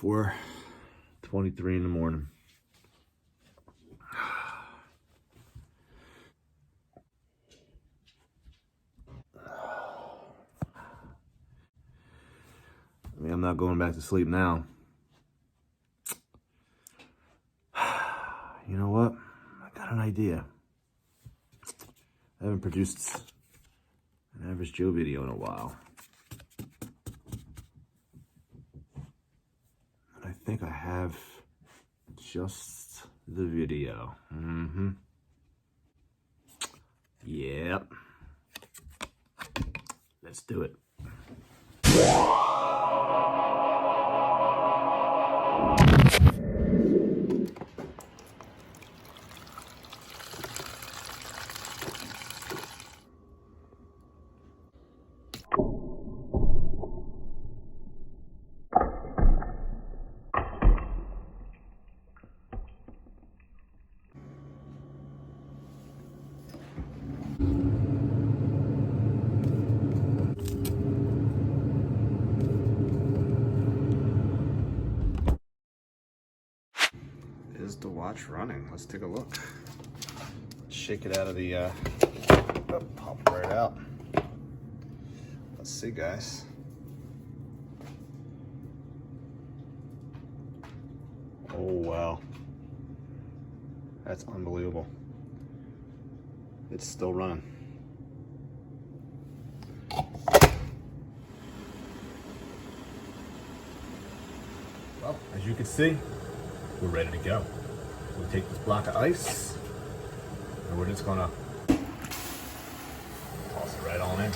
4:23 in the morning. I mean, I'm not going back to sleep now. You know what? I got an idea. I haven't produced an Average Joe video in a while. And I think I have just the video. Yep. Let's do it. Is the watch running? Let's take a look. Shake it out of the pop right out. Let's see, guys. Oh wow, that's unbelievable. It's still running. Well, as you can see, we're ready to go. We'll take this block of ice and we're just gonna toss it right on in.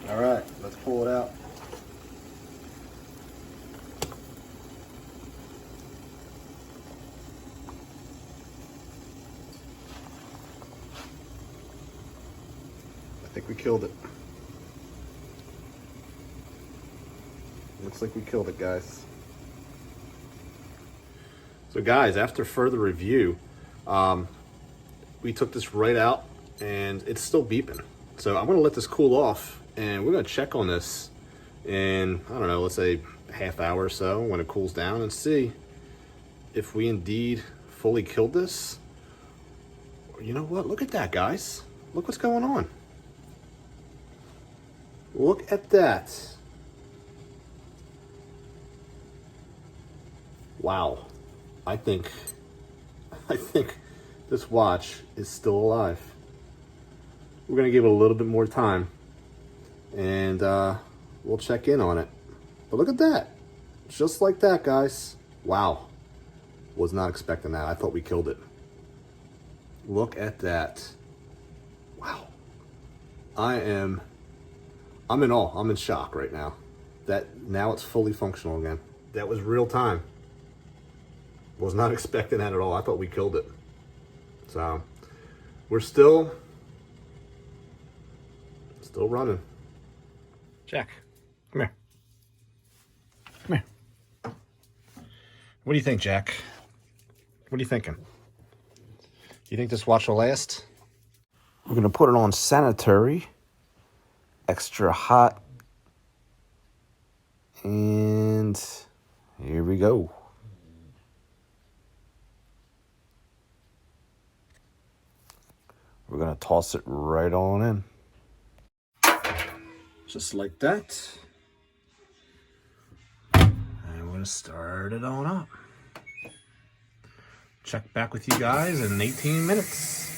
All right, let's pull it out. I think we killed it. Looks like we killed it, guys. So guys, after further review, we took this right out and it's still beeping. So I'm gonna let this cool off and we're gonna check on this in, I don't know, let's say a half hour or so when it cools down and see if we indeed fully killed this. You know what, look at that, guys. Look what's going on. Look at that. Wow. I think this watch is still alive. We're gonna give it a little bit more time and we'll check in on it. But look at that, just like that, guys. Wow, was not expecting that. I thought we killed it. Look at that. Wow, I'm in awe. I'm in shock right now that now it's fully functional again. That was real time. Was not expecting that at all. I thought we killed it. So we're still running. Jack, come here. Come here. What do you think, Jack? What are you thinking? You think this watch will last? We're gonna put it on Sanitary, extra hot, and here we go. We're gonna toss it right on in. Just like that. And we're gonna start it on up. Check back with you guys in 18 minutes.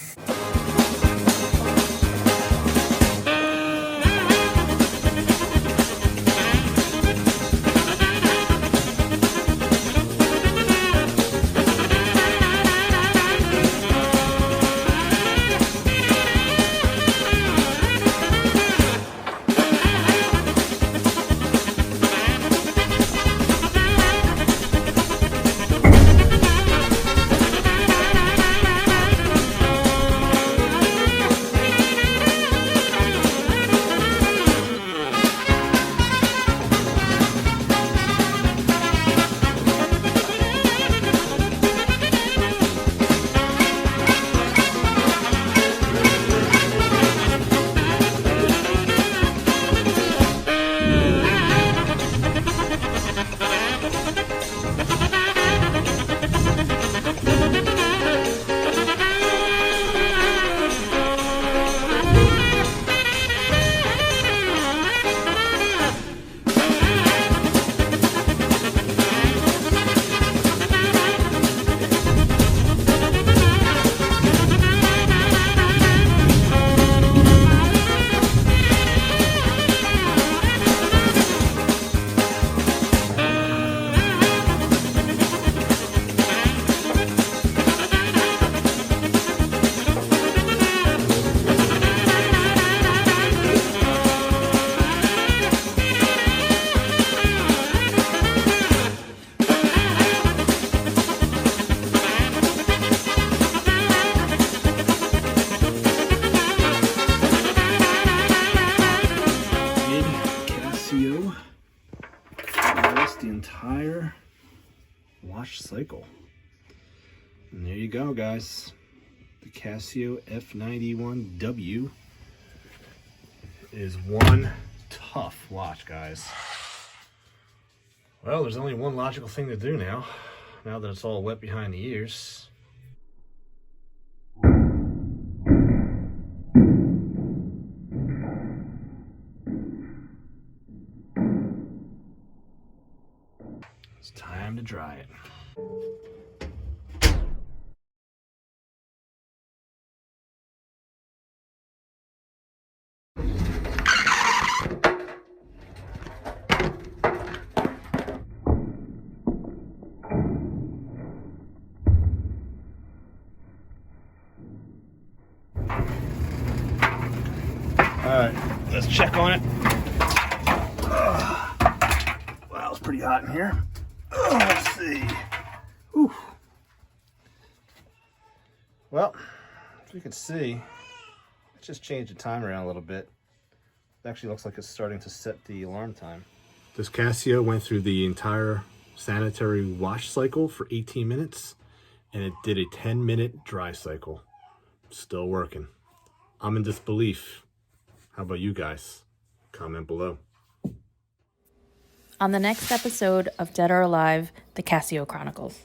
entire wash cycle. And there you go, guys. The Casio F91W is one tough watch, guys. Well, there's only one logical thing to do now that it's all wet behind the ears. It's time to dry it. Alright, let's check on it. Wow, it's pretty hot in here. Let's see. Whew. Well, as you can see, I just changed the time around a little bit. It actually looks like it's starting to set the alarm time. This Casio went through the entire sanitary wash cycle for 18 minutes, and it did a 10-minute dry cycle. Still working. I'm in disbelief. How about you guys? Comment below. On the next episode of Dead or Alive, the Casio Chronicles.